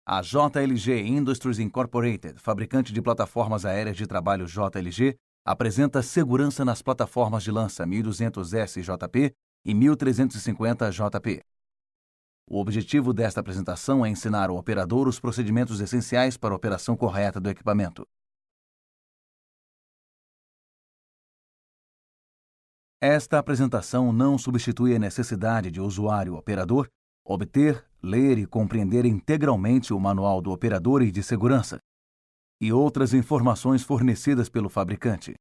A JLG Industries Incorporated, fabricante de plataformas aéreas de trabalho JLG, apresenta segurança nas plataformas de lança 1200S JP e 1350 JP. O objetivo desta apresentação é ensinar ao operador os procedimentos essenciais para a operação correta do equipamento. Esta apresentação não substitui a necessidade de o usuário-operador obter, ler e compreender integralmente o Manual do Operador e de Segurança e outras informações fornecidas pelo fabricante.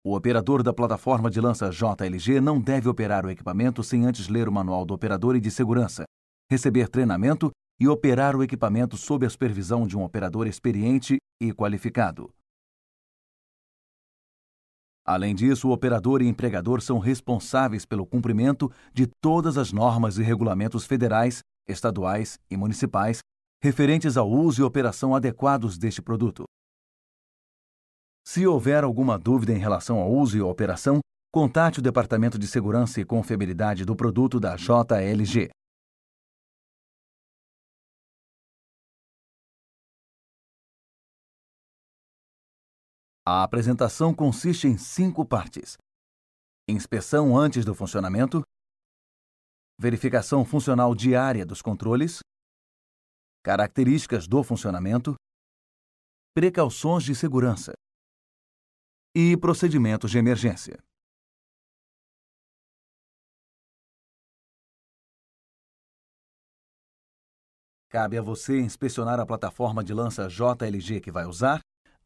O operador da plataforma de lança JLG não deve operar o equipamento sem antes ler o Manual do Operador e de Segurança, receber treinamento e operar o equipamento sob a supervisão de um operador experiente e qualificado. Além disso, o operador e empregador são responsáveis pelo cumprimento de todas as normas e regulamentos federais, estaduais e municipais referentes ao uso e operação adequados deste produto. Se houver alguma dúvida em relação ao uso e operação, contate o Departamento de Segurança e Confiabilidade do produto da JLG. A apresentação consiste em 5 partes: inspeção antes do funcionamento, verificação funcional diária dos controles, características do funcionamento, precauções de segurança e procedimentos de emergência. Cabe a você inspecionar a plataforma de lança JLG que vai usar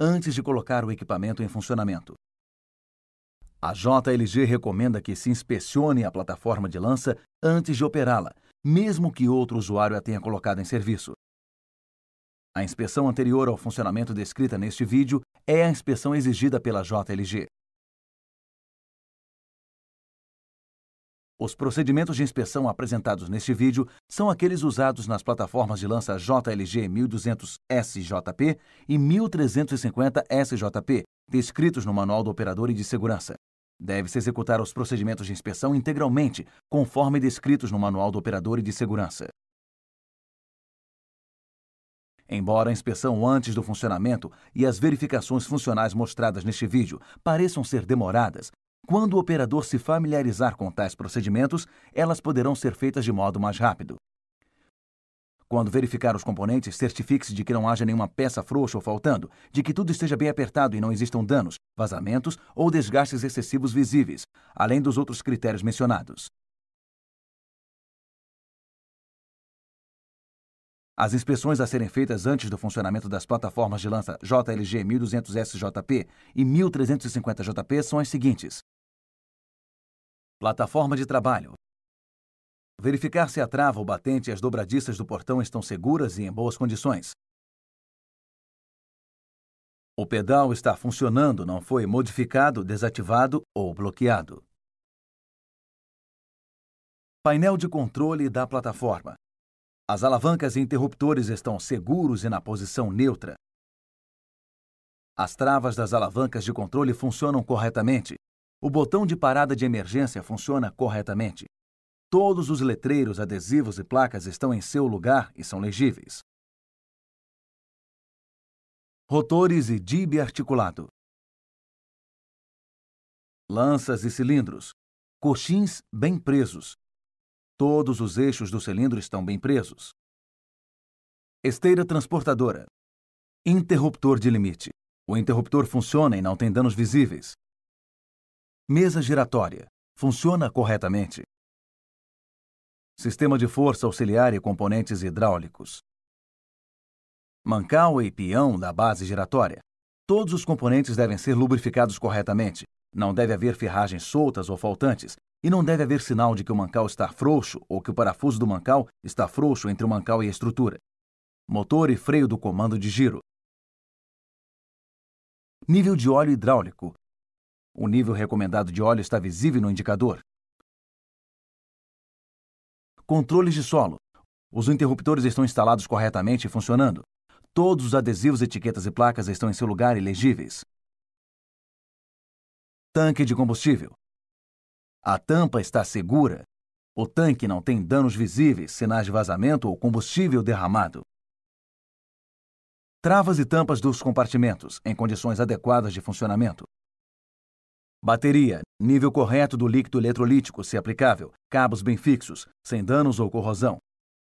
antes de colocar o equipamento em funcionamento. A JLG recomenda que se inspecione a plataforma de lança antes de operá-la, mesmo que outro usuário a tenha colocado em serviço. A inspeção anterior ao funcionamento descrita neste vídeo é a inspeção exigida pela JLG. Os procedimentos de inspeção apresentados neste vídeo são aqueles usados nas plataformas de lança JLG 1200SJP e 1350SJP, descritos no Manual do Operador e de Segurança. Deve-se executar os procedimentos de inspeção integralmente, conforme descritos no Manual do Operador e de Segurança. Embora a inspeção antes do funcionamento e as verificações funcionais mostradas neste vídeo pareçam ser demoradas, quando o operador se familiarizar com tais procedimentos, elas poderão ser feitas de modo mais rápido. Quando verificar os componentes, certifique-se de que não haja nenhuma peça frouxa ou faltando, de que tudo esteja bem apertado e não existam danos, vazamentos ou desgastes excessivos visíveis, além dos outros critérios mencionados. As inspeções a serem feitas antes do funcionamento das plataformas de lança JLG 1200SJP e 1350JP são as seguintes: plataforma de trabalho. Verificar se a trava, o batente e as dobradiças do portão estão seguras e em boas condições. O pedal está funcionando, não foi modificado, desativado ou bloqueado. Painel de controle da plataforma. As alavancas e interruptores estão seguros e na posição neutra. As travas das alavancas de controle funcionam corretamente. O botão de parada de emergência funciona corretamente. Todos os letreiros, adesivos e placas estão em seu lugar e são legíveis. Rotores e jibe articulado. Lanças e cilindros. Coxins bem presos. Todos os eixos do cilindro estão bem presos. Esteira transportadora. Interruptor de limite. O interruptor funciona e não tem danos visíveis. Mesa giratória. Funciona corretamente. Sistema de força auxiliar e componentes hidráulicos. Mancal e peão da base giratória. Todos os componentes devem ser lubrificados corretamente. Não deve haver ferragens soltas ou faltantes. E não deve haver sinal de que o mancal está frouxo ou que o parafuso do mancal está frouxo entre o mancal e a estrutura. Motor e freio do comando de giro. Nível de óleo hidráulico. O nível recomendado de óleo está visível no indicador. Controles de solo. Os interruptores estão instalados corretamente e funcionando. Todos os adesivos, etiquetas e placas estão em seu lugar e legíveis. Tanque de combustível. A tampa está segura. O tanque não tem danos visíveis, sinais de vazamento ou combustível derramado. Travas e tampas dos compartimentos, em condições adequadas de funcionamento. Bateria, nível correto do líquido eletrolítico, se aplicável, cabos bem fixos, sem danos ou corrosão.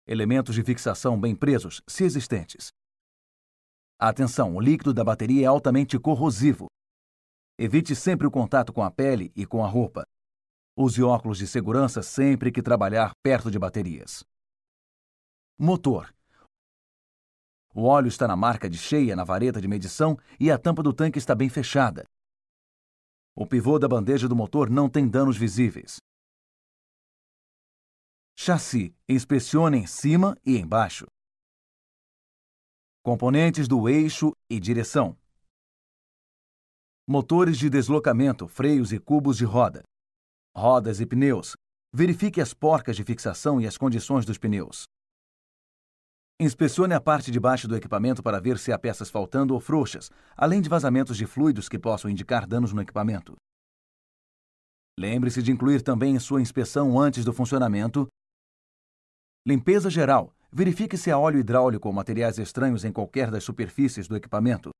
Elementos de fixação bem presos, se existentes. Atenção, o líquido da bateria é altamente corrosivo. Evite sempre o contato com a pele e com a roupa. Use óculos de segurança sempre que trabalhar perto de baterias. Motor. O óleo está na marca de cheia na vareta de medição e a tampa do tanque está bem fechada. O pivô da bandeja do motor não tem danos visíveis. Chassi. Inspecione em cima e embaixo. Componentes do eixo e direção. Motores de deslocamento, freios e cubos de roda. Rodas e pneus. Verifique as porcas de fixação e as condições dos pneus. Inspecione a parte de baixo do equipamento para ver se há peças faltando ou frouxas, além de vazamentos de fluidos que possam indicar danos no equipamento. Lembre-se de incluir também em sua inspeção antes do funcionamento. Limpeza geral. Verifique se há óleo hidráulico ou materiais estranhos em qualquer das superfícies do equipamento.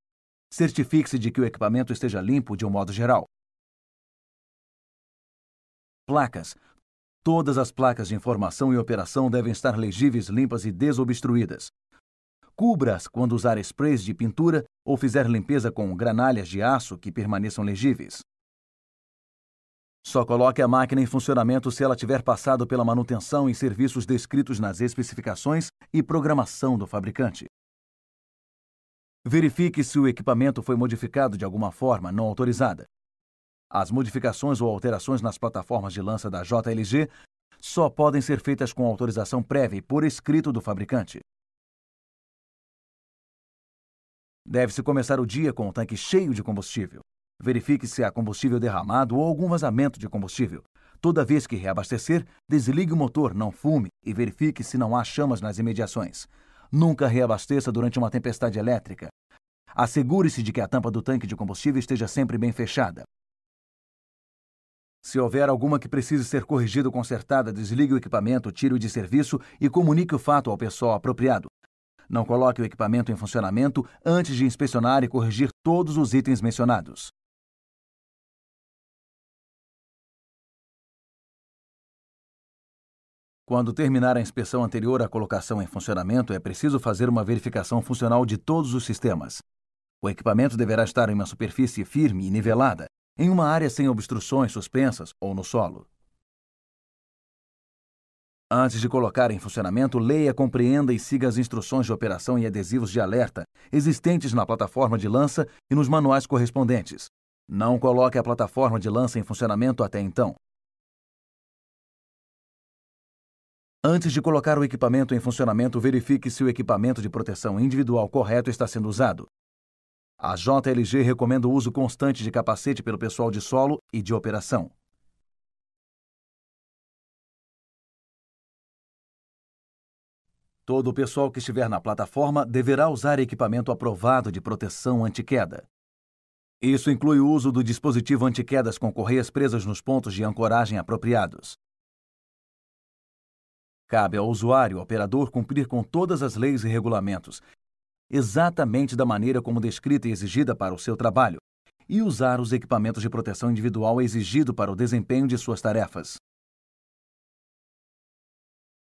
Certifique-se de que o equipamento esteja limpo de um modo geral. Placas. Todas as placas de informação e operação devem estar legíveis, limpas e desobstruídas. Cubra-as quando usar sprays de pintura ou fizer limpeza com granalhas de aço que permaneçam legíveis. Só coloque a máquina em funcionamento se ela tiver passado pela manutenção e serviços descritos nas especificações e programação do fabricante. Verifique se o equipamento foi modificado de alguma forma não autorizada. As modificações ou alterações nas plataformas de lança da JLG só podem ser feitas com autorização prévia e por escrito do fabricante. Deve-se começar o dia com o tanque cheio de combustível. Verifique se há combustível derramado ou algum vazamento de combustível. Toda vez que reabastecer, desligue o motor, não fume e verifique se não há chamas nas imediações. Nunca reabasteça durante uma tempestade elétrica. Assegure-se de que a tampa do tanque de combustível esteja sempre bem fechada. Se houver alguma que precise ser corrigida ou consertada, desligue o equipamento, tire-o de serviço e comunique o fato ao pessoal apropriado. Não coloque o equipamento em funcionamento antes de inspecionar e corrigir todos os itens mencionados. Quando terminar a inspeção anterior à colocação em funcionamento, é preciso fazer uma verificação funcional de todos os sistemas. O equipamento deverá estar em uma superfície firme e nivelada, em uma área sem obstruções suspensas ou no solo. Antes de colocar em funcionamento, leia, compreenda e siga as instruções de operação e adesivos de alerta existentes na plataforma de lança e nos manuais correspondentes. Não coloque a plataforma de lança em funcionamento até então. Antes de colocar o equipamento em funcionamento, verifique se o equipamento de proteção individual correto está sendo usado. A JLG recomenda o uso constante de capacete pelo pessoal de solo e de operação. Todo o pessoal que estiver na plataforma deverá usar equipamento aprovado de proteção anti-queda. Isso inclui o uso do dispositivo anti-quedas com correias presas nos pontos de ancoragem apropriados. Cabe ao usuário, operador, cumprir com todas as leis e regulamentos, exatamente da maneira como descrita e exigida para o seu trabalho, e usar os equipamentos de proteção individual exigido para o desempenho de suas tarefas.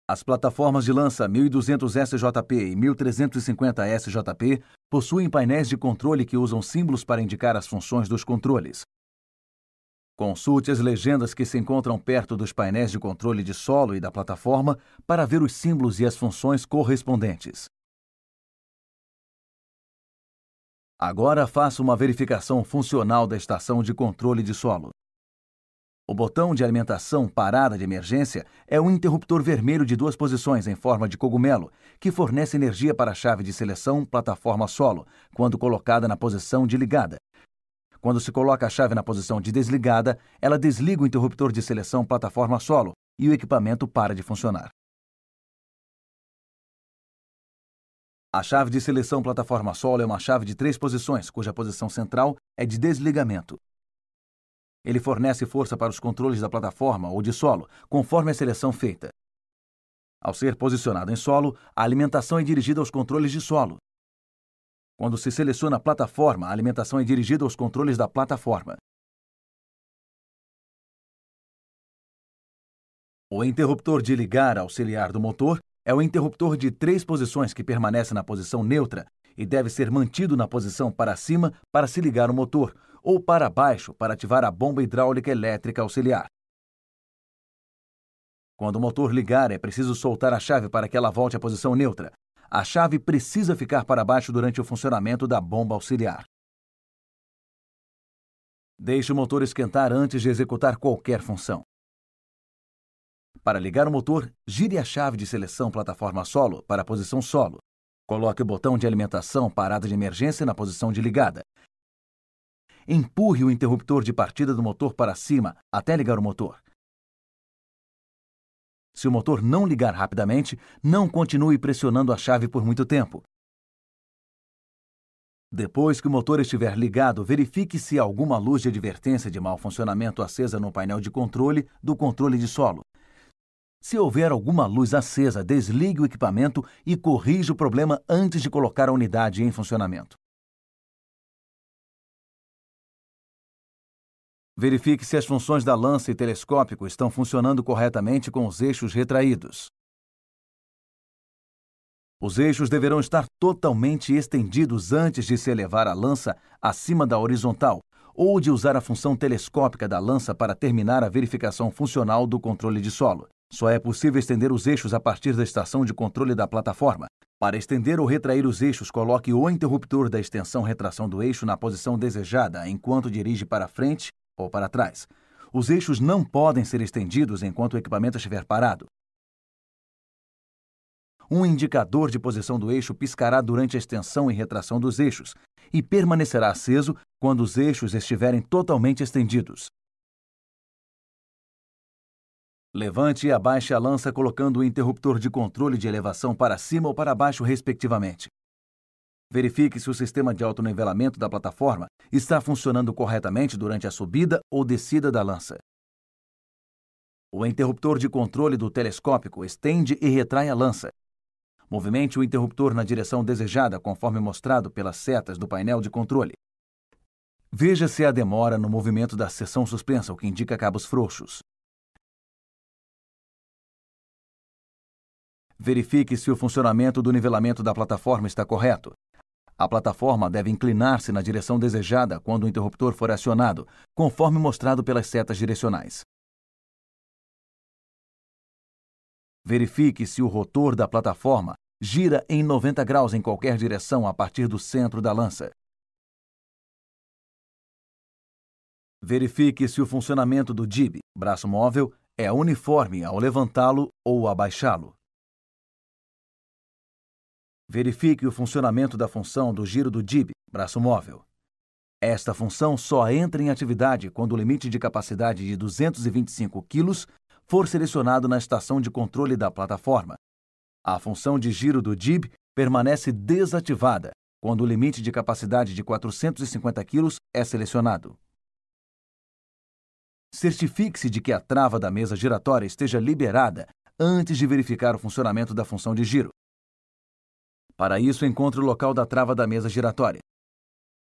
As plataformas de lança 1200 SJP e 1350 SJP possuem painéis de controle que usam símbolos para indicar as funções dos controles. Consulte as legendas que se encontram perto dos painéis de controle de solo e da plataforma para ver os símbolos e as funções correspondentes. Agora faça uma verificação funcional da estação de controle de solo. O botão de alimentação parada de emergência é um interruptor vermelho de 2 posições em forma de cogumelo, que fornece energia para a chave de seleção plataforma solo, quando colocada na posição de ligada. Quando se coloca a chave na posição de desligada, ela desliga o interruptor de seleção plataforma solo e o equipamento para de funcionar. A chave de seleção plataforma solo é uma chave de 3 posições, cuja posição central é de desligamento. Ele fornece força para os controles da plataforma ou de solo, conforme a seleção feita. Ao ser posicionado em solo, a alimentação é dirigida aos controles de solo. Quando se seleciona a plataforma, a alimentação é dirigida aos controles da plataforma. O interruptor de ligar auxiliar do motor é o interruptor de 3 posições que permanece na posição neutra e deve ser mantido na posição para cima para se ligar o motor, ou para baixo para ativar a bomba hidráulica elétrica auxiliar. Quando o motor ligar, é preciso soltar a chave para que ela volte à posição neutra. A chave precisa ficar para baixo durante o funcionamento da bomba auxiliar. Deixe o motor esquentar antes de executar qualquer função. Para ligar o motor, gire a chave de seleção plataforma solo para a posição solo. Coloque o botão de alimentação parada de emergência na posição de ligada. Empurre o interruptor de partida do motor para cima até ligar o motor. Se o motor não ligar rapidamente, não continue pressionando a chave por muito tempo. Depois que o motor estiver ligado, verifique se há alguma luz de advertência de mau funcionamento acesa no painel de controle do controle de solo. Se houver alguma luz acesa, desligue o equipamento e corrija o problema antes de colocar a unidade em funcionamento. Verifique se as funções da lança e telescópico estão funcionando corretamente com os eixos retraídos. Os eixos deverão estar totalmente estendidos antes de se elevar a lança acima da horizontal ou de usar a função telescópica da lança para terminar a verificação funcional do controle de solo. Só é possível estender os eixos a partir da estação de controle da plataforma. Para estender ou retrair os eixos, coloque o interruptor da extensão retração do eixo na posição desejada enquanto dirige para frente ou para trás. Os eixos não podem ser estendidos enquanto o equipamento estiver parado. Um indicador de posição do eixo piscará durante a extensão e retração dos eixos e permanecerá aceso quando os eixos estiverem totalmente estendidos. Levante e abaixe a lança colocando o interruptor de controle de elevação para cima ou para baixo, respectivamente. Verifique se o sistema de autonivelamento da plataforma está funcionando corretamente durante a subida ou descida da lança. O interruptor de controle do telescópico estende e retrai a lança. Movimente o interruptor na direção desejada, conforme mostrado pelas setas do painel de controle. Veja se há demora no movimento da seção suspensa, o que indica cabos frouxos. Verifique se o funcionamento do nivelamento da plataforma está correto. A plataforma deve inclinar-se na direção desejada quando o interruptor for acionado, conforme mostrado pelas setas direcionais. Verifique se o rotor da plataforma gira em 90 graus em qualquer direção a partir do centro da lança. Verifique se o funcionamento do jib, braço móvel, é uniforme ao levantá-lo ou abaixá-lo. Verifique o funcionamento da função do giro do jib, braço móvel. Esta função só entra em atividade quando o limite de capacidade de 225 kg for selecionado na estação de controle da plataforma. A função de giro do jib permanece desativada quando o limite de capacidade de 450 kg é selecionado. Certifique-se de que a trava da mesa giratória esteja liberada antes de verificar o funcionamento da função de giro. Para isso, encontre o local da trava da mesa giratória.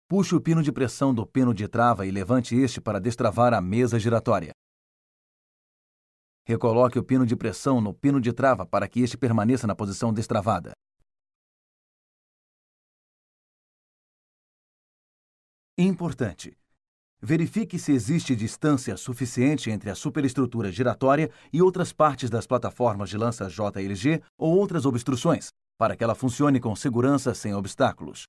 Puxe o pino de pressão do pino de trava e levante este para destravar a mesa giratória. Recoloque o pino de pressão no pino de trava para que este permaneça na posição destravada. Importante: verifique se existe distância suficiente entre a superestrutura giratória e outras partes das plataformas de lança JLG ou outras obstruções, para que ela funcione com segurança sem obstáculos.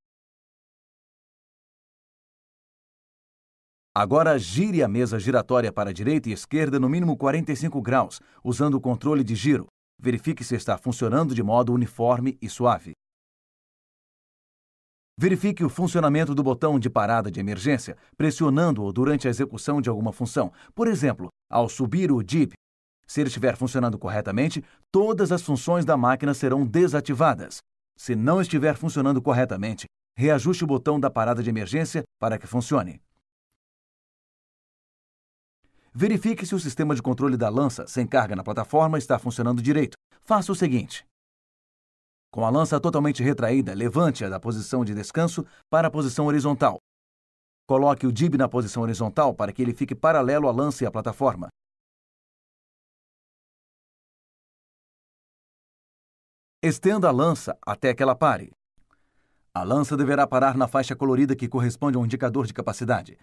Agora gire a mesa giratória para a direita e esquerda no mínimo 45 graus, usando o controle de giro. Verifique se está funcionando de modo uniforme e suave. Verifique o funcionamento do botão de parada de emergência, pressionando-o durante a execução de alguma função. Por exemplo, ao subir o jib. Se ele estiver funcionando corretamente, todas as funções da máquina serão desativadas. Se não estiver funcionando corretamente, reajuste o botão da parada de emergência para que funcione. Verifique se o sistema de controle da lança sem carga na plataforma está funcionando direito. Faça o seguinte. Com a lança totalmente retraída, levante-a da posição de descanso para a posição horizontal. Coloque o DIB na posição horizontal para que ele fique paralelo à lança e à plataforma. Estenda a lança até que ela pare. A lança deverá parar na faixa colorida que corresponde ao indicador de capacidade.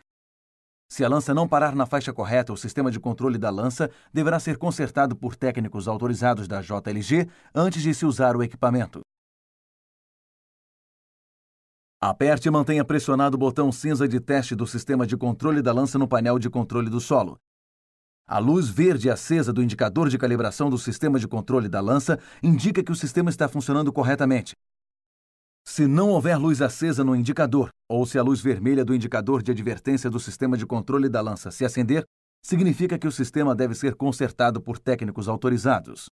Se a lança não parar na faixa correta, o sistema de controle da lança deverá ser consertado por técnicos autorizados da JLG antes de se usar o equipamento. Aperte e mantenha pressionado o botão cinza de teste do sistema de controle da lança no painel de controle do solo. A luz verde acesa do indicador de calibração do sistema de controle da lança indica que o sistema está funcionando corretamente. Se não houver luz acesa no indicador, ou se a luz vermelha do indicador de advertência do sistema de controle da lança se acender, significa que o sistema deve ser consertado por técnicos autorizados.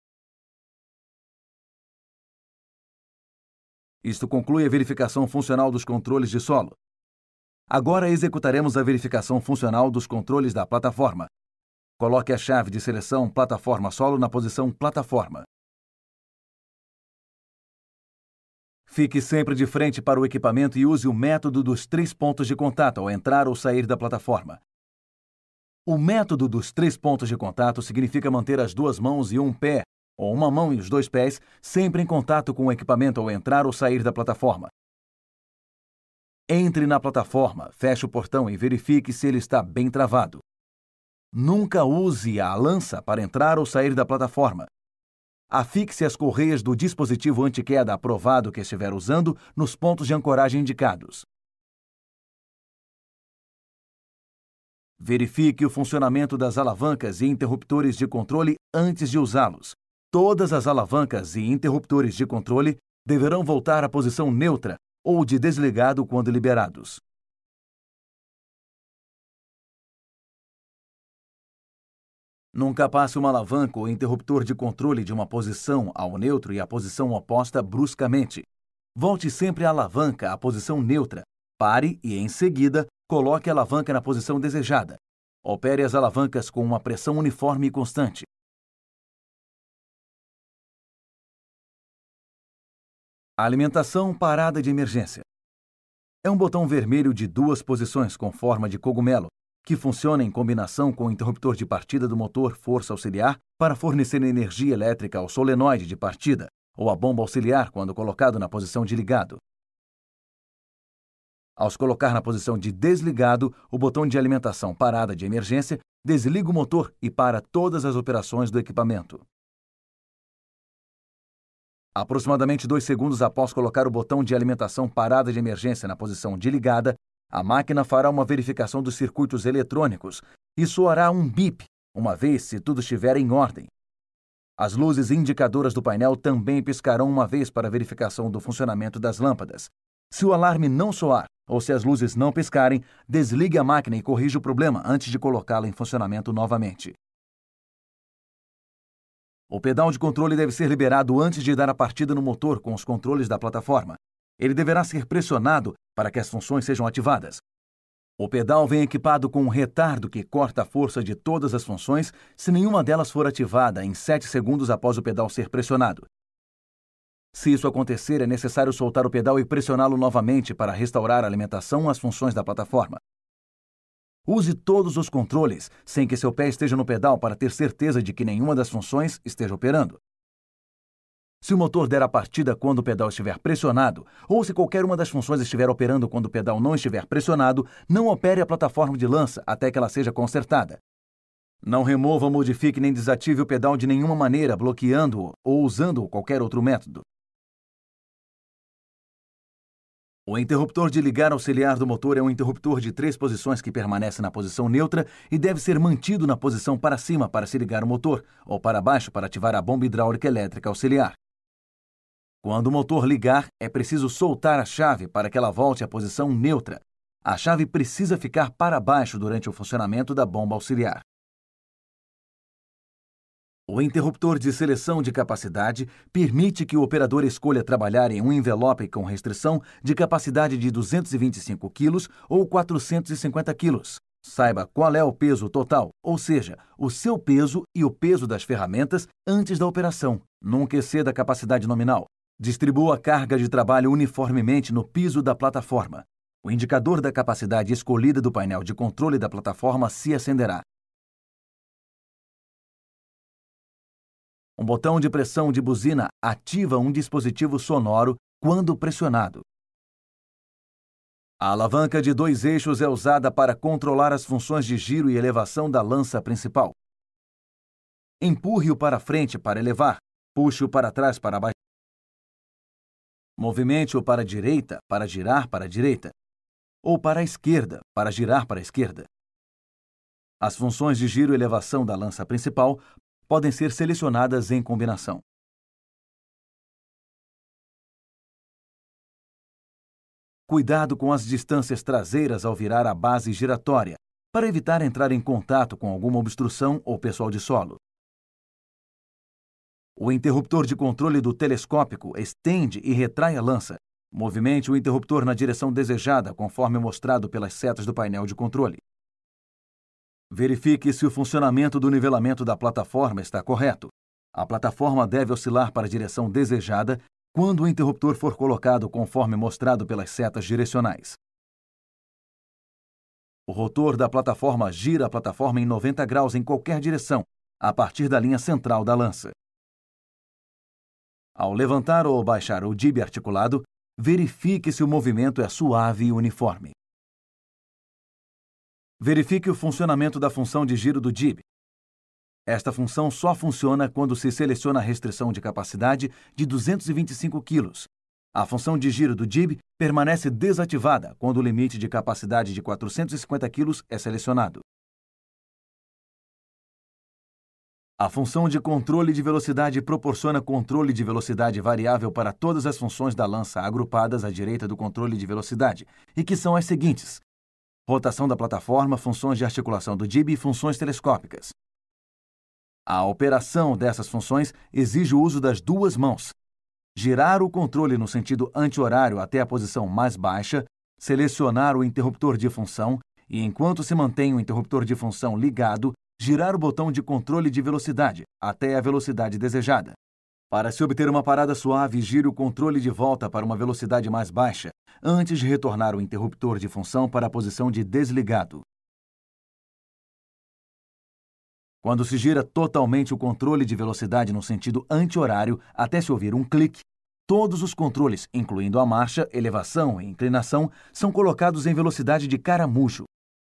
Isto conclui a verificação funcional dos controles de solo. Agora executaremos a verificação funcional dos controles da plataforma. Coloque a chave de seleção Plataforma Solo na posição Plataforma. Fique sempre de frente para o equipamento e use o método dos 3 pontos de contato ao entrar ou sair da plataforma. O método dos 3 pontos de contato significa manter as 2 mãos e um pé, ou uma mão e os 2 pés, sempre em contato com o equipamento ao entrar ou sair da plataforma. Entre na plataforma, feche o portão e verifique se ele está bem travado. Nunca use a lança para entrar ou sair da plataforma. Afixe as correias do dispositivo anti-queda aprovado que estiver usando nos pontos de ancoragem indicados. Verifique o funcionamento das alavancas e interruptores de controle antes de usá-los. Todas as alavancas e interruptores de controle deverão voltar à posição neutra ou de desligado quando liberados. Nunca passe uma alavanca ou interruptor de controle de uma posição ao neutro e à posição oposta bruscamente. Volte sempre a alavanca à posição neutra. Pare e, em seguida, coloque a alavanca na posição desejada. Opere as alavancas com uma pressão uniforme e constante. A alimentação parada de emergência. É um botão vermelho de 2 posições com forma de cogumelo, que funciona em combinação com o interruptor de partida do motor força auxiliar para fornecer energia elétrica ao solenoide de partida ou à bomba auxiliar quando colocado na posição de ligado. Ao se colocar na posição de desligado, o botão de alimentação parada de emergência desliga o motor e para todas as operações do equipamento. Aproximadamente 2 segundos após colocar o botão de alimentação parada de emergência na posição de ligada, a máquina fará uma verificação dos circuitos eletrônicos e soará um bip, uma vez se tudo estiver em ordem. As luzes indicadoras do painel também piscarão uma vez para a verificação do funcionamento das lâmpadas. Se o alarme não soar ou se as luzes não piscarem, desligue a máquina e corrija o problema antes de colocá-la em funcionamento novamente. O pedal de controle deve ser liberado antes de dar a partida no motor com os controles da plataforma. Ele deverá ser pressionado para que as funções sejam ativadas. O pedal vem equipado com um retardo que corta a força de todas as funções se nenhuma delas for ativada em 7 segundos após o pedal ser pressionado. Se isso acontecer, é necessário soltar o pedal e pressioná-lo novamente para restaurar a alimentação às funções da plataforma. Use todos os controles sem que seu pé esteja no pedal para ter certeza de que nenhuma das funções esteja operando. Se o motor der a partida quando o pedal estiver pressionado, ou se qualquer uma das funções estiver operando quando o pedal não estiver pressionado, não opere a plataforma de lança até que ela seja consertada. Não remova, modifique nem desative o pedal de nenhuma maneira, bloqueando-o ou usando qualquer outro método. O interruptor de ligar auxiliar do motor é um interruptor de 3 posições que permanece na posição neutra e deve ser mantido na posição para cima para se ligar o motor, ou para baixo para ativar a bomba hidráulica elétrica auxiliar. Quando o motor ligar, é preciso soltar a chave para que ela volte à posição neutra. A chave precisa ficar para baixo durante o funcionamento da bomba auxiliar. O interruptor de seleção de capacidade permite que o operador escolha trabalhar em um envelope com restrição de capacidade de 225 kg ou 450 kg. Saiba qual é o peso total, ou seja, o seu peso e o peso das ferramentas antes da operação. Nunca exceda a capacidade nominal. Distribua a carga de trabalho uniformemente no piso da plataforma. O indicador da capacidade escolhida do painel de controle da plataforma se acenderá. Um botão de pressão de buzina ativa um dispositivo sonoro quando pressionado. A alavanca de 2 eixos é usada para controlar as funções de giro e elevação da lança principal. Empurre-o para frente para elevar, puxe-o para trás para baixar. Movimente-o para a direita para girar para a direita, ou para a esquerda para girar para a esquerda. As funções de giro e elevação da lança principal podem ser selecionadas em combinação. Cuidado com as distâncias traseiras ao virar a base giratória, para evitar entrar em contato com alguma obstrução ou pessoal de solo. O interruptor de controle do telescópico estende e retrai a lança. Movimente o interruptor na direção desejada, conforme mostrado pelas setas do painel de controle. Verifique se o funcionamento do nivelamento da plataforma está correto. A plataforma deve oscilar para a direção desejada quando o interruptor for colocado conforme mostrado pelas setas direcionais. O rotor da plataforma gira a plataforma em 90 graus em qualquer direção, a partir da linha central da lança. Ao levantar ou baixar o jib articulado, verifique se o movimento é suave e uniforme. Verifique o funcionamento da função de giro do jib. Esta função só funciona quando se seleciona a restrição de capacidade de 225 kg. A função de giro do jib permanece desativada quando o limite de capacidade de 450 kg é selecionado. A função de controle de velocidade proporciona controle de velocidade variável para todas as funções da lança agrupadas à direita do controle de velocidade, e que são as seguintes: rotação da plataforma, funções de articulação do jib e funções telescópicas. A operação dessas funções exige o uso das duas mãos. Girar o controle no sentido anti-horário até a posição mais baixa, selecionar o interruptor de função e, enquanto se mantém o interruptor de função ligado, girar o botão de controle de velocidade até a velocidade desejada. Para se obter uma parada suave, gire o controle de volta para uma velocidade mais baixa, antes de retornar o interruptor de função para a posição de desligado. Quando se gira totalmente o controle de velocidade no sentido anti-horário até se ouvir um clique, todos os controles, incluindo a marcha, elevação e inclinação, são colocados em velocidade de caramujo.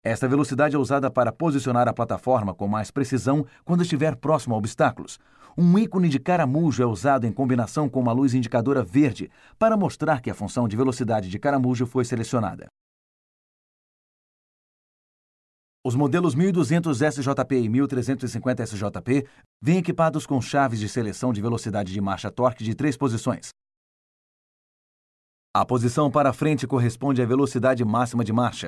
Esta velocidade é usada para posicionar a plataforma com mais precisão quando estiver próximo a obstáculos. Um ícone de caramujo é usado em combinação com uma luz indicadora verde para mostrar que a função de velocidade de caramujo foi selecionada. Os modelos 1200 SJP e 1350 SJP vêm equipados com chaves de seleção de velocidade de marcha-torque de 3 posições. A posição para frente corresponde à velocidade máxima de marcha.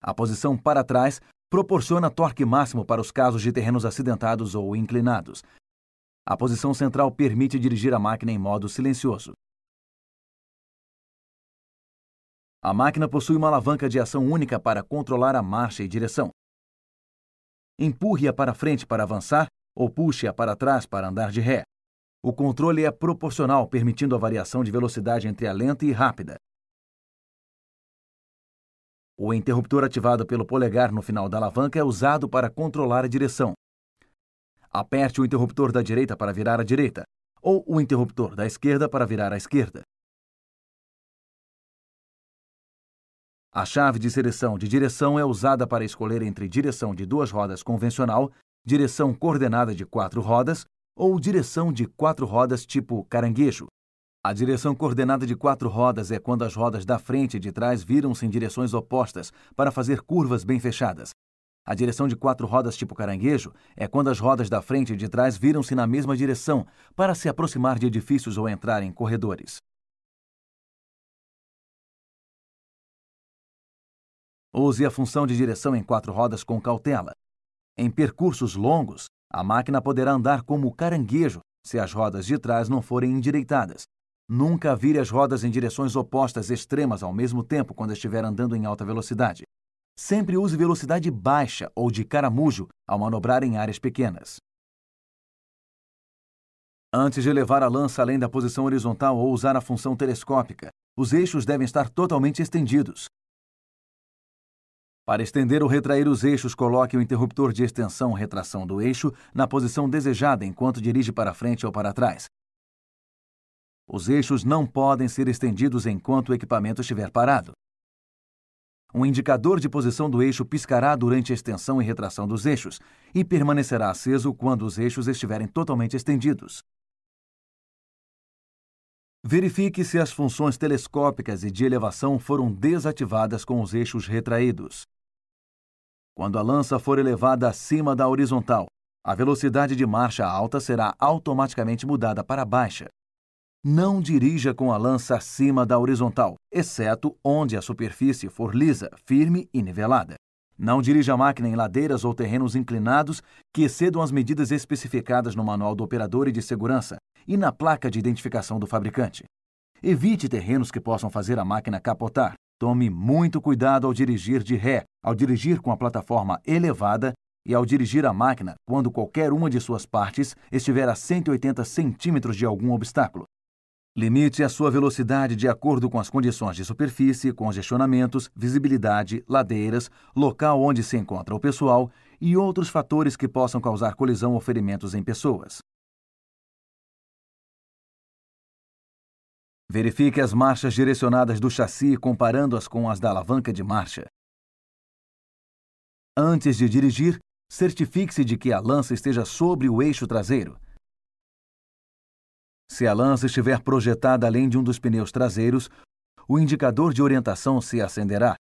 A posição para trás proporciona torque máximo para os casos de terrenos acidentados ou inclinados. A posição central permite dirigir a máquina em modo silencioso. A máquina possui uma alavanca de ação única para controlar a marcha e direção. Empurre-a para frente para avançar ou puxe-a para trás para andar de ré. O controle é proporcional, permitindo a variação de velocidade entre a lenta e rápida. O interruptor ativado pelo polegar no final da alavanca é usado para controlar a direção. Aperte o interruptor da direita para virar à direita, ou o interruptor da esquerda para virar à esquerda. A chave de seleção de direção é usada para escolher entre direção de 2 rodas convencional, direção coordenada de 4 rodas ou direção de 4 rodas tipo caranguejo. A direção coordenada de 4 rodas é quando as rodas da frente e de trás viram-se em direções opostas para fazer curvas bem fechadas. A direção de 4 rodas tipo caranguejo é quando as rodas da frente e de trás viram-se na mesma direção para se aproximar de edifícios ou entrar em corredores. Use a função de direção em 4 rodas com cautela. Em percursos longos, a máquina poderá andar como caranguejo se as rodas de trás não forem endireitadas. Nunca vire as rodas em direções opostas extremas ao mesmo tempo quando estiver andando em alta velocidade. Sempre use velocidade baixa ou de caramujo ao manobrar em áreas pequenas. Antes de levar a lança além da posição horizontal ou usar a função telescópica, os eixos devem estar totalmente estendidos. Para estender ou retrair os eixos, coloque o interruptor de extensão/retração do eixo na posição desejada enquanto dirige para frente ou para trás. Os eixos não podem ser estendidos enquanto o equipamento estiver parado. Um indicador de posição do eixo piscará durante a extensão e retração dos eixos e permanecerá aceso quando os eixos estiverem totalmente estendidos. Verifique se as funções telescópicas e de elevação foram desativadas com os eixos retraídos. Quando a lança for elevada acima da horizontal, a velocidade de marcha alta será automaticamente mudada para baixa. Não dirija com a lança acima da horizontal, exceto onde a superfície for lisa, firme e nivelada. Não dirija a máquina em ladeiras ou terrenos inclinados que excedam as medidas especificadas no Manual do Operador e de Segurança e na placa de identificação do fabricante. Evite terrenos que possam fazer a máquina capotar. Tome muito cuidado ao dirigir de ré, ao dirigir com a plataforma elevada e ao dirigir a máquina quando qualquer uma de suas partes estiver a 180 centímetros de algum obstáculo. Limite a sua velocidade de acordo com as condições de superfície, congestionamentos, visibilidade, ladeiras, local onde se encontra o pessoal e outros fatores que possam causar colisão ou ferimentos em pessoas. Verifique as marchas direcionadas do chassi comparando-as com as da alavanca de marcha. Antes de dirigir, certifique-se de que a lança esteja sobre o eixo traseiro. Se a lança estiver projetada além de um dos pneus traseiros, o indicador de orientação se acenderá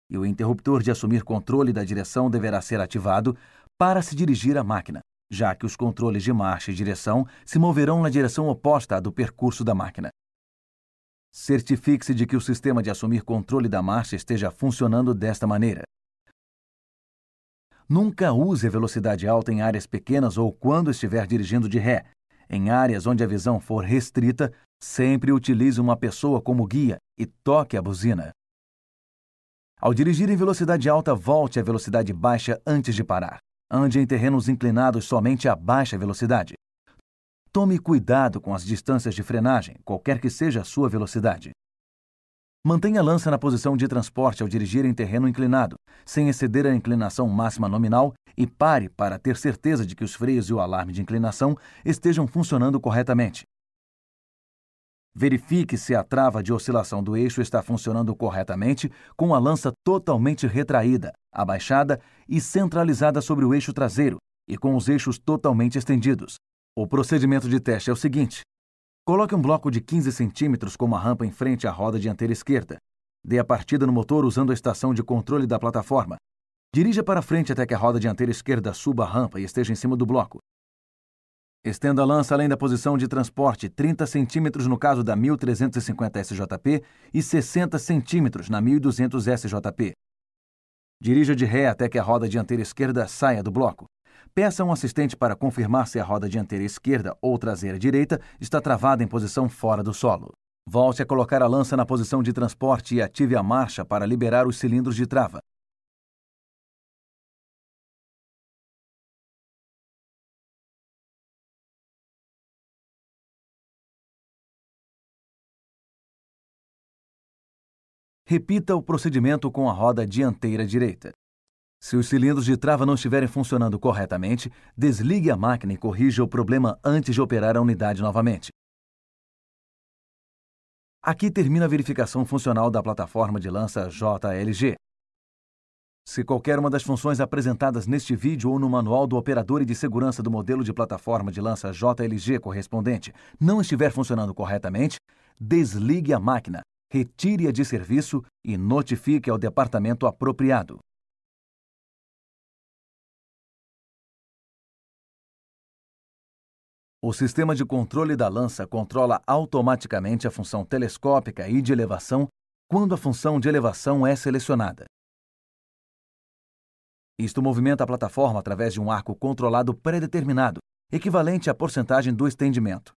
e o interruptor de assumir controle da direção deverá ser ativado para se dirigir a máquina, já que os controles de marcha e direção se moverão na direção oposta à do percurso da máquina. Certifique-se de que o sistema de assumir controle da marcha esteja funcionando desta maneira. Nunca use a velocidade alta em áreas pequenas ou quando estiver dirigindo de ré. Em áreas onde a visão for restrita, sempre utilize uma pessoa como guia e toque a buzina. Ao dirigir em velocidade alta, volte à velocidade baixa antes de parar. Ande em terrenos inclinados somente a baixa velocidade. Tome cuidado com as distâncias de frenagem, qualquer que seja a sua velocidade. Mantenha a lança na posição de transporte ao dirigir em terreno inclinado, sem exceder a inclinação máxima nominal e pare para ter certeza de que os freios e o alarme de inclinação estejam funcionando corretamente. Verifique se a trava de oscilação do eixo está funcionando corretamente com a lança totalmente retraída, abaixada e centralizada sobre o eixo traseiro e com os eixos totalmente estendidos. O procedimento de teste é o seguinte: coloque um bloco de 15 centímetros com uma rampa em frente à roda dianteira esquerda. Dê a partida no motor usando a estação de controle da plataforma. Dirija para frente até que a roda dianteira esquerda suba a rampa e esteja em cima do bloco. Estenda a lança além da posição de transporte, 30 centímetros no caso da 1350 SJP e 60 centímetros na 1200 SJP. Dirija de ré até que a roda dianteira esquerda saia do bloco. Peça a um assistente para confirmar se a roda dianteira esquerda ou traseira direita está travada em posição fora do solo. Volte a colocar a lança na posição de transporte e ative a marcha para liberar os cilindros de trava. Repita o procedimento com a roda dianteira direita. Se os cilindros de trava não estiverem funcionando corretamente, desligue a máquina e corrija o problema antes de operar a unidade novamente. Aqui termina a verificação funcional da plataforma de lança JLG. Se qualquer uma das funções apresentadas neste vídeo ou no Manual do Operador e de Segurança do modelo de plataforma de lança JLG correspondente não estiver funcionando corretamente, desligue a máquina, retire-a de serviço e notifique ao departamento apropriado. O sistema de controle da lança controla automaticamente a função telescópica e de elevação quando a função de elevação é selecionada. Isto movimenta a plataforma através de um arco controlado pré-determinado, equivalente à porcentagem do estendimento.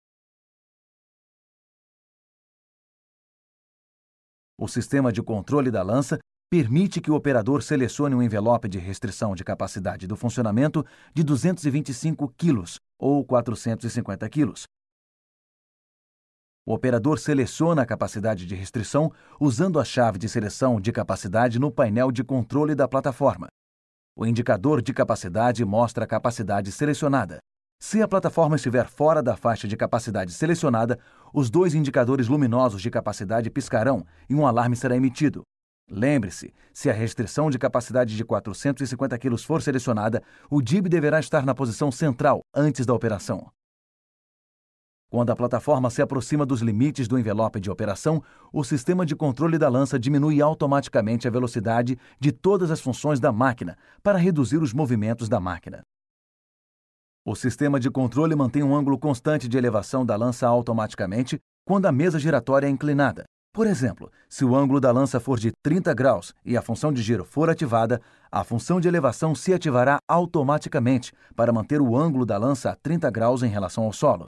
O sistema de controle da lança permite que o operador selecione um envelope de restrição de capacidade do funcionamento de 225 kg ou 450 kg. O operador seleciona a capacidade de restrição usando a chave de seleção de capacidade no painel de controle da plataforma. O indicador de capacidade mostra a capacidade selecionada. Se a plataforma estiver fora da faixa de capacidade selecionada, os dois indicadores luminosos de capacidade piscarão e um alarme será emitido. Lembre-se, se a restrição de capacidade de 450 kg for selecionada, o DIB deverá estar na posição central antes da operação. Quando a plataforma se aproxima dos limites do envelope de operação, o sistema de controle da lança diminui automaticamente a velocidade de todas as funções da máquina para reduzir os movimentos da máquina. O sistema de controle mantém um ângulo constante de elevação da lança automaticamente quando a mesa giratória é inclinada. Por exemplo, se o ângulo da lança for de 30 graus e a função de giro for ativada, a função de elevação se ativará automaticamente para manter o ângulo da lança a 30 graus em relação ao solo.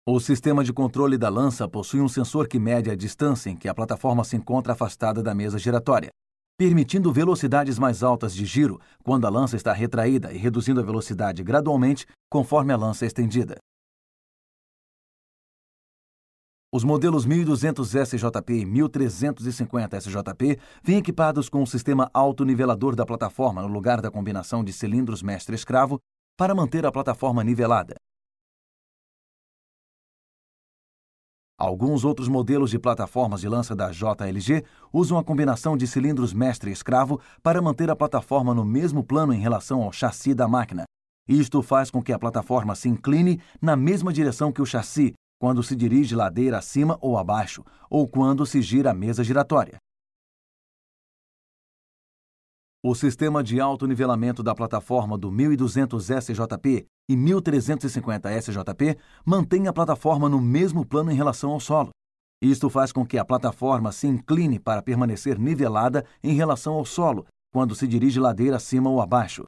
O sistema de controle da lança possui um sensor que mede a distância em que a plataforma se encontra afastada da mesa giratória, permitindo velocidades mais altas de giro quando a lança está retraída e reduzindo a velocidade gradualmente conforme a lança é estendida. Os modelos 1200 SJP e 1350 SJP vêm equipados com um sistema autonivelador da plataforma no lugar da combinação de cilindros mestre-escravo para manter a plataforma nivelada. Alguns outros modelos de plataformas de lança da JLG usam a combinação de cilindros mestre-escravo para manter a plataforma no mesmo plano em relação ao chassi da máquina. Isto faz com que a plataforma se incline na mesma direção que o chassi, quando se dirige ladeira acima ou abaixo, ou quando se gira a mesa giratória. O sistema de autonivelamento da plataforma do 1200 SJP e 1350 SJP mantém a plataforma no mesmo plano em relação ao solo. Isto faz com que a plataforma se incline para permanecer nivelada em relação ao solo, quando se dirige ladeira acima ou abaixo.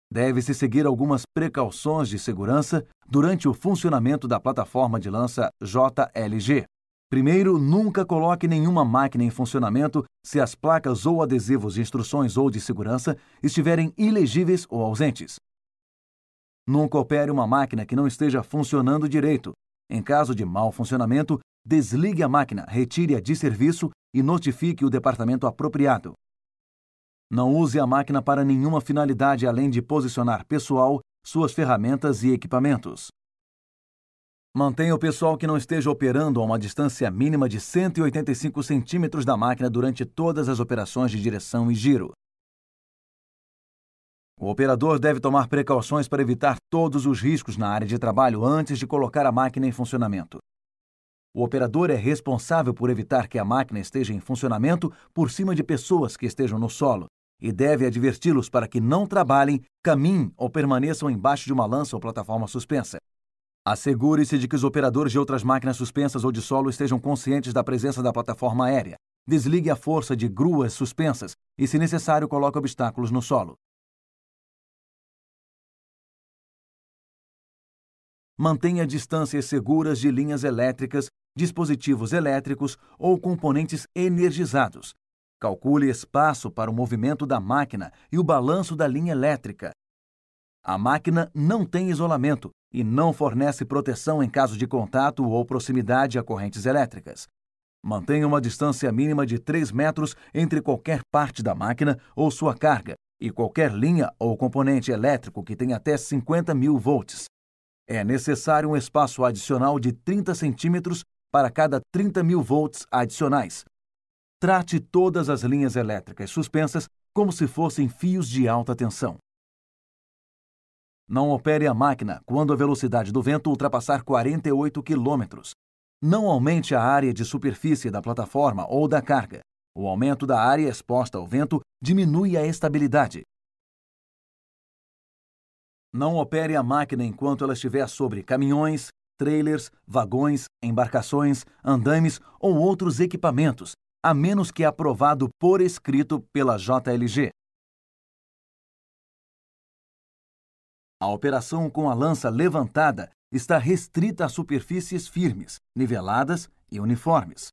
Deve-se seguir algumas precauções de segurança durante o funcionamento da plataforma de lança JLG. Primeiro, nunca coloque nenhuma máquina em funcionamento se as placas ou adesivos de instruções ou de segurança estiverem ilegíveis ou ausentes. Nunca opere uma máquina que não esteja funcionando direito. Em caso de mau funcionamento, desligue a máquina, retire-a de serviço e notifique o departamento apropriado. Não use a máquina para nenhuma finalidade além de posicionar pessoal, suas ferramentas e equipamentos. Mantenha o pessoal que não esteja operando a uma distância mínima de 185 centímetros da máquina durante todas as operações de direção e giro. O operador deve tomar precauções para evitar todos os riscos na área de trabalho antes de colocar a máquina em funcionamento. O operador é responsável por evitar que a máquina esteja em funcionamento por cima de pessoas que estejam no solo e deve adverti-los para que não trabalhem, caminhem ou permaneçam embaixo de uma lança ou plataforma suspensa. Assegure-se de que os operadores de outras máquinas suspensas ou de solo estejam conscientes da presença da plataforma aérea. Desligue a força de gruas suspensas e, se necessário, coloque obstáculos no solo. Mantenha distâncias seguras de linhas elétricas, dispositivos elétricos ou componentes energizados. Calcule espaço para o movimento da máquina e o balanço da linha elétrica. A máquina não tem isolamento e não fornece proteção em caso de contato ou proximidade a correntes elétricas. Mantenha uma distância mínima de 3 metros entre qualquer parte da máquina ou sua carga e qualquer linha ou componente elétrico que tenha até 50.000 volts. É necessário um espaço adicional de 30 centímetros para cada 30.000 volts adicionais. Trate todas as linhas elétricas suspensas como se fossem fios de alta tensão. Não opere a máquina quando a velocidade do vento ultrapassar 48 km. Não aumente a área de superfície da plataforma ou da carga. O aumento da área exposta ao vento diminui a estabilidade. Não opere a máquina enquanto ela estiver sobre caminhões, trailers, vagões, embarcações, andaimes ou outros equipamentos, a menos que aprovado por escrito pela JLG. A operação com a lança levantada está restrita a superfícies firmes, niveladas e uniformes.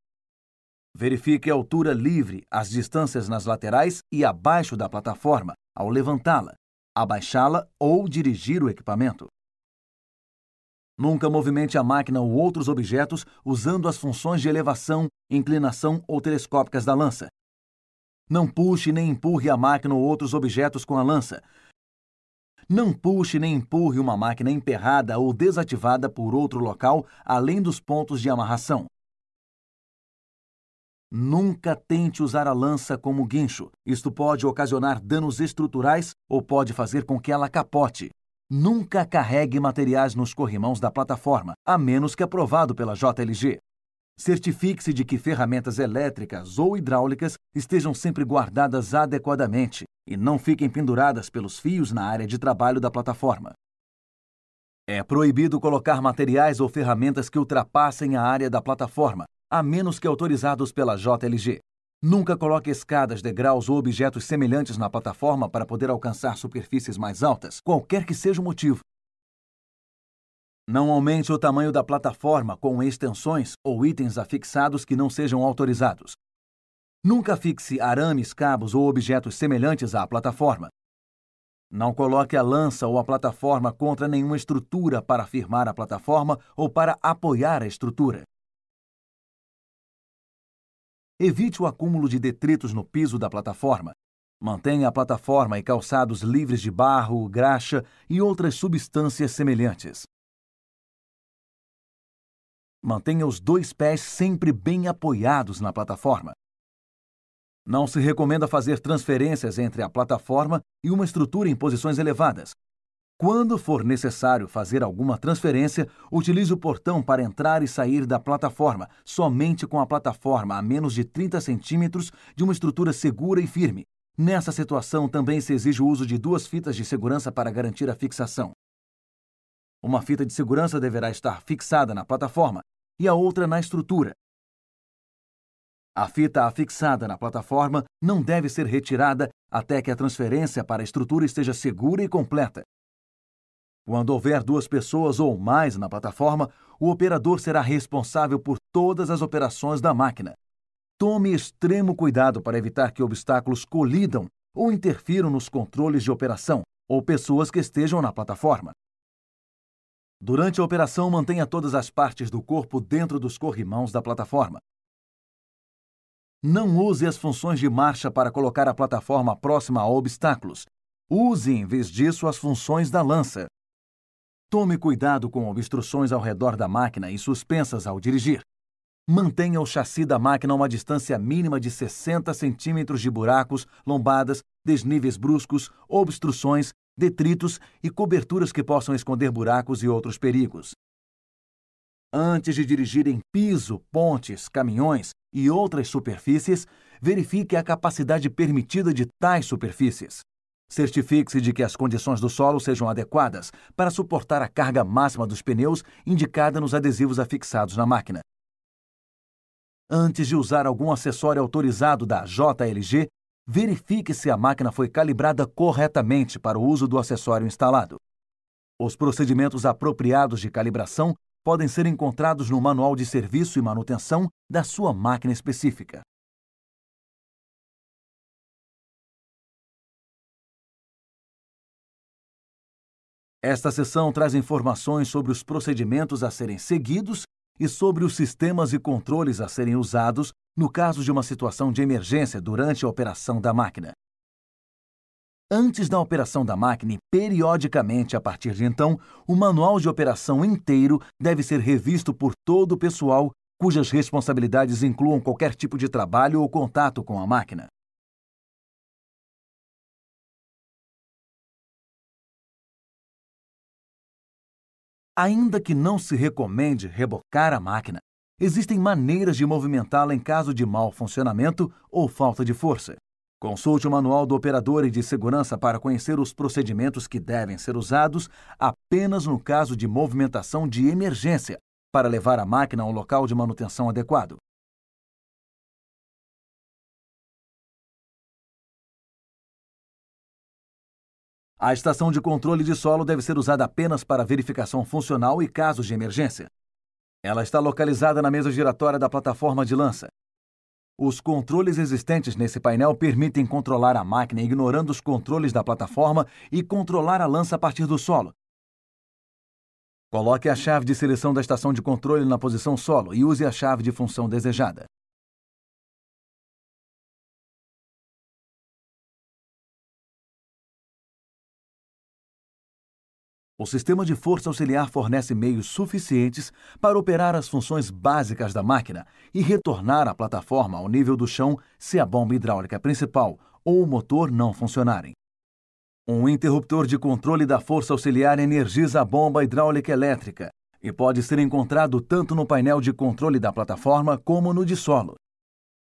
Verifique a altura livre, as distâncias nas laterais e abaixo da plataforma, ao levantá-la, abaixá-la ou dirigir o equipamento. Nunca movimente a máquina ou outros objetos usando as funções de elevação, inclinação ou telescópicas da lança. Não puxe nem empurre a máquina ou outros objetos com a lança. Não puxe nem empurre uma máquina emperrada ou desativada por outro local além dos pontos de amarração. Nunca tente usar a lança como guincho. Isto pode ocasionar danos estruturais ou pode fazer com que ela capote. Nunca carregue materiais nos corrimãos da plataforma, a menos que aprovado pela JLG. Certifique-se de que ferramentas elétricas ou hidráulicas estejam sempre guardadas adequadamente e não fiquem penduradas pelos fios na área de trabalho da plataforma. É proibido colocar materiais ou ferramentas que ultrapassem a área da plataforma, a menos que autorizados pela JLG. Nunca coloque escadas, degraus ou objetos semelhantes na plataforma para poder alcançar superfícies mais altas, qualquer que seja o motivo. Não aumente o tamanho da plataforma com extensões ou itens afixados que não sejam autorizados. Nunca fixe arames, cabos ou objetos semelhantes à plataforma. Não coloque a lança ou a plataforma contra nenhuma estrutura para firmar a plataforma ou para apoiar a estrutura. Evite o acúmulo de detritos no piso da plataforma. Mantenha a plataforma e calçados livres de barro, graxa e outras substâncias semelhantes. Mantenha os 2 pés sempre bem apoiados na plataforma. Não se recomenda fazer transferências entre a plataforma e uma estrutura em posições elevadas. Quando for necessário fazer alguma transferência, utilize o portão para entrar e sair da plataforma, somente com a plataforma a menos de 30 centímetros de uma estrutura segura e firme. Nessa situação, também se exige o uso de 2 fitas de segurança para garantir a fixação. Uma fita de segurança deverá estar fixada na plataforma e a outra na estrutura. A fita afixada na plataforma não deve ser retirada até que a transferência para a estrutura esteja segura e completa. Quando houver 2 pessoas ou mais na plataforma, o operador será responsável por todas as operações da máquina. Tome extremo cuidado para evitar que obstáculos colidam ou interfiram nos controles de operação ou pessoas que estejam na plataforma. Durante a operação, mantenha todas as partes do corpo dentro dos corrimãos da plataforma. Não use as funções de marcha para colocar a plataforma próxima a obstáculos. Use, em vez disso, as funções da lança. Tome cuidado com obstruções ao redor da máquina e suspensas ao dirigir. Mantenha o chassi da máquina a uma distância mínima de 60 centímetros de buracos, lombadas, desníveis bruscos, obstruções, detritos e coberturas que possam esconder buracos e outros perigos. Antes de dirigir em piso, pontes, caminhões e outras superfícies, verifique a capacidade permitida de tais superfícies. Certifique-se de que as condições do solo sejam adequadas para suportar a carga máxima dos pneus indicada nos adesivos afixados na máquina. Antes de usar algum acessório autorizado da JLG, verifique se a máquina foi calibrada corretamente para o uso do acessório instalado. Os procedimentos apropriados de calibração podem ser encontrados no Manual de Serviço e Manutenção da sua máquina específica. Esta seção traz informações sobre os procedimentos a serem seguidos e sobre os sistemas e controles a serem usados no caso de uma situação de emergência durante a operação da máquina. Antes da operação da máquina e periodicamente a partir de então, o manual de operação inteiro deve ser revisto por todo o pessoal cujas responsabilidades incluam qualquer tipo de trabalho ou contato com a máquina. Ainda que não se recomende rebocar a máquina, existem maneiras de movimentá-la em caso de mau funcionamento ou falta de força. Consulte o manual do operador e de segurança para conhecer os procedimentos que devem ser usados apenas no caso de movimentação de emergência para levar a máquina a um local de manutenção adequado. A estação de controle de solo deve ser usada apenas para verificação funcional e casos de emergência. Ela está localizada na mesa giratória da plataforma de lança. Os controles existentes nesse painel permitem controlar a máquina ignorando os controles da plataforma e controlar a lança a partir do solo. Coloque a chave de seleção da estação de controle na posição solo e use a chave de função desejada. O sistema de força auxiliar fornece meios suficientes para operar as funções básicas da máquina e retornar a plataforma ao nível do chão se a bomba hidráulica principal ou o motor não funcionarem. Um interruptor de controle da força auxiliar energiza a bomba hidráulica elétrica e pode ser encontrado tanto no painel de controle da plataforma como no de solo.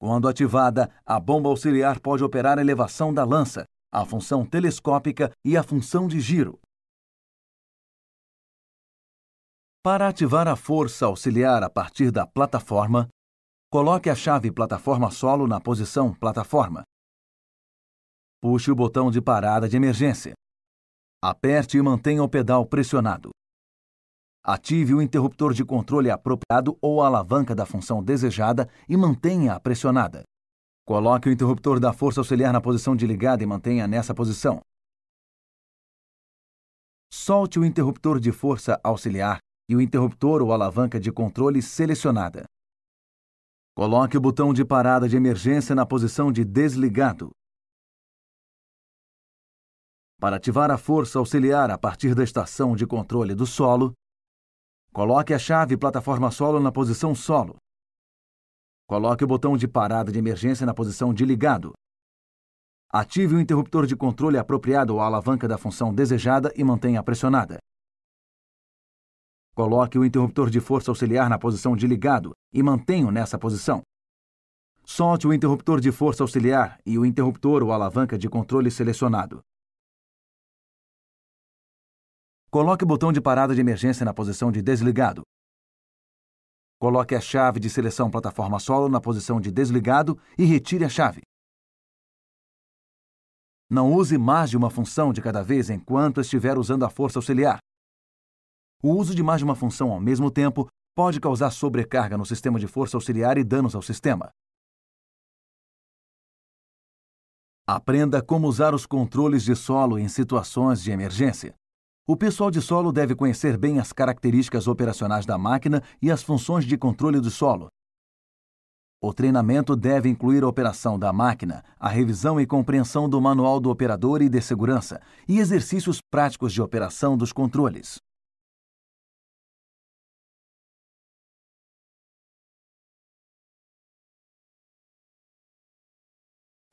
Quando ativada, a bomba auxiliar pode operar a elevação da lança, a função telescópica e a função de giro. Para ativar a força auxiliar a partir da plataforma, coloque a chave plataforma solo na posição plataforma. Puxe o botão de parada de emergência. Aperte e mantenha o pedal pressionado. Ative o interruptor de controle apropriado ou a alavanca da função desejada e mantenha-a pressionada. Coloque o interruptor da força auxiliar na posição de ligada e mantenha nessa posição. Solte o interruptor de força auxiliar e o interruptor ou alavanca de controle selecionada. Coloque o botão de parada de emergência na posição de desligado. Para ativar a força auxiliar a partir da estação de controle do solo, coloque a chave plataforma solo na posição solo. Coloque o botão de parada de emergência na posição de ligado. Ative o interruptor de controle apropriado ou a alavanca da função desejada e mantenha pressionada. Coloque o interruptor de força auxiliar na posição de ligado e mantenha-o nessa posição. Solte o interruptor de força auxiliar e o interruptor ou alavanca de controle selecionado. Coloque o botão de parada de emergência na posição de desligado. Coloque a chave de seleção plataforma solo na posição de desligado e retire a chave. Não use mais de uma função de cada vez enquanto estiver usando a força auxiliar. O uso de mais de uma função ao mesmo tempo pode causar sobrecarga no sistema de força auxiliar e danos ao sistema. Aprenda como usar os controles de solo em situações de emergência. O pessoal de solo deve conhecer bem as características operacionais da máquina e as funções de controle do solo. O treinamento deve incluir a operação da máquina, a revisão e compreensão do manual do operador e de segurança, e exercícios práticos de operação dos controles.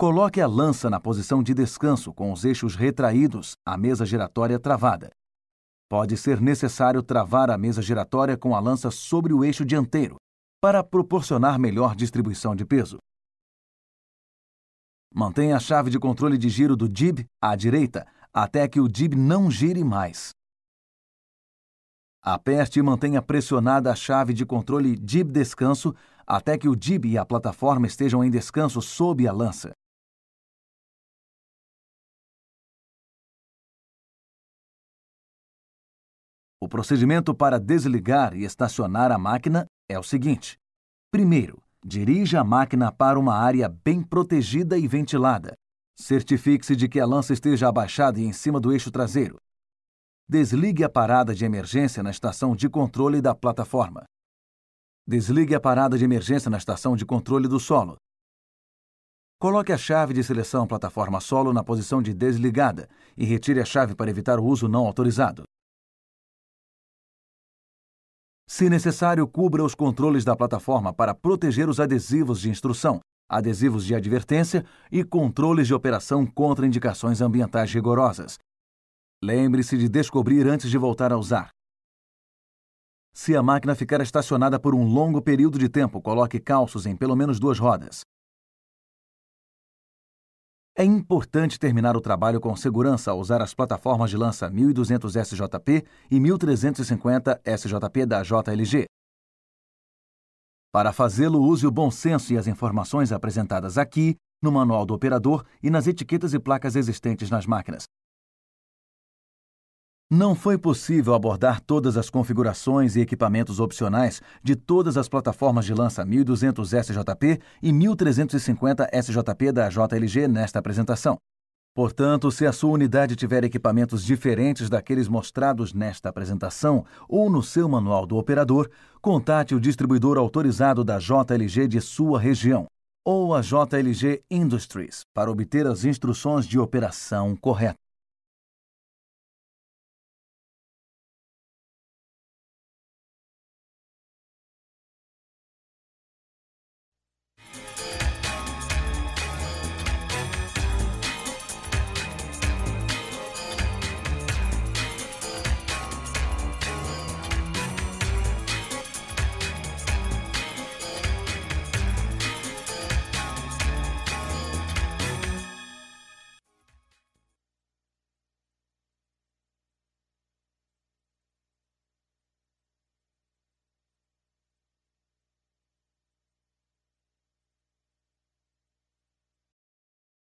Coloque a lança na posição de descanso com os eixos retraídos, a mesa giratória travada. Pode ser necessário travar a mesa giratória com a lança sobre o eixo dianteiro, para proporcionar melhor distribuição de peso. Mantenha a chave de controle de giro do jib à direita, até que o jib não gire mais. Aperte e mantenha pressionada a chave de controle jib descanso, até que o jib e a plataforma estejam em descanso sob a lança. O procedimento para desligar e estacionar a máquina é o seguinte. Primeiro, dirija a máquina para uma área bem protegida e ventilada. Certifique-se de que a lança esteja abaixada e em cima do eixo traseiro. Desligue a parada de emergência na estação de controle da plataforma. Desligue a parada de emergência na estação de controle do solo. Coloque a chave de seleção plataforma solo na posição de desligada e retire a chave para evitar o uso não autorizado. Se necessário, cubra os controles da plataforma para proteger os adesivos de instrução, adesivos de advertência e controles de operação contra indicações ambientais rigorosas. Lembre-se de descobrir antes de voltar a usar. Se a máquina ficar estacionada por um longo período de tempo, coloque calços em pelo menos 2 rodas. É importante terminar o trabalho com segurança ao usar as plataformas de lança 1200 SJP e 1350 SJP da JLG. Para fazê-lo, use o bom senso e as informações apresentadas aqui, no manual do operador e nas etiquetas e placas existentes nas máquinas. Não foi possível abordar todas as configurações e equipamentos opcionais de todas as plataformas de lança 1200 SJP e 1350 SJP da JLG nesta apresentação. Portanto, se a sua unidade tiver equipamentos diferentes daqueles mostrados nesta apresentação ou no seu manual do operador, contate o distribuidor autorizado da JLG de sua região ou a JLG Industries para obter as instruções de operação corretas.